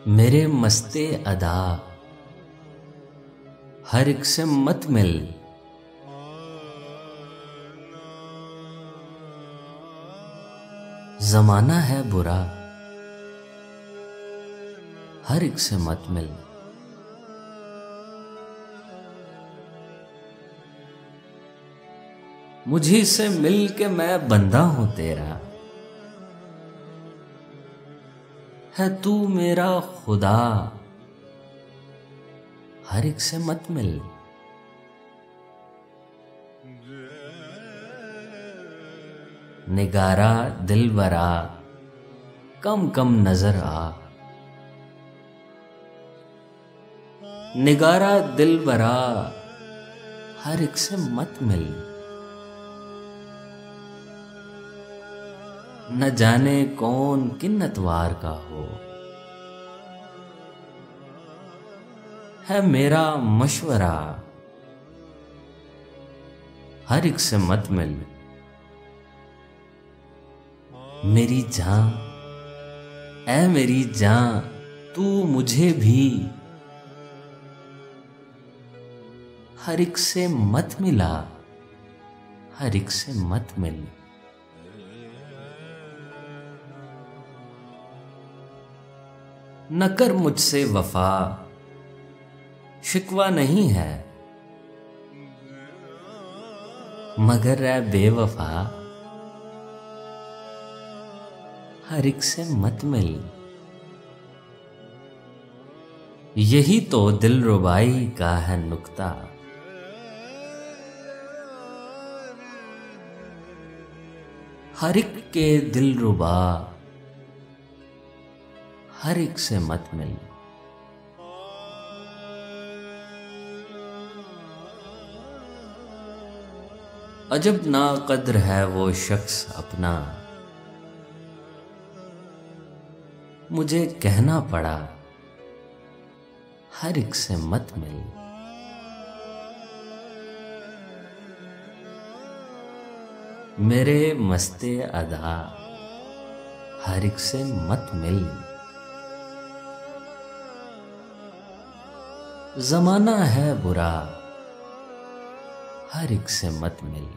मेरे मस्ते अदा हर एक से मत मिल। जमाना है बुरा हर एक से मत मिल। मुझी से मिल के मैं बंदा हूं तेरा, है तू मेरा खुदा। हर एक से मत मिल। निगारा दिलबरा कम कम नजर आ। निगारा दिलबरा हर एक से मत मिल। न जाने कौन किन अतवार का हो, है मेरा मशवरा। हर एक से मत मिल। मेरी जान ऐ मेरी जान तू मुझे भी हर एक से मत मिला। हर एक से मत मिल। न कर मुझसे वफा शिकवा नहीं है, मगर ऐ बेवफा हर एक से मत मिल। यही तो दिलरुबाई का है नुक्ता। हर एक के दिलरुबा हर एक से मत मिल। अजब नाकद्र है वो शख्स अपना, मुझे कहना पड़ा हर एक से मत मिल। मेरे मस्ते अदा हर एक से मत मिल। जमाना है बुरा हर एक से मत मिल।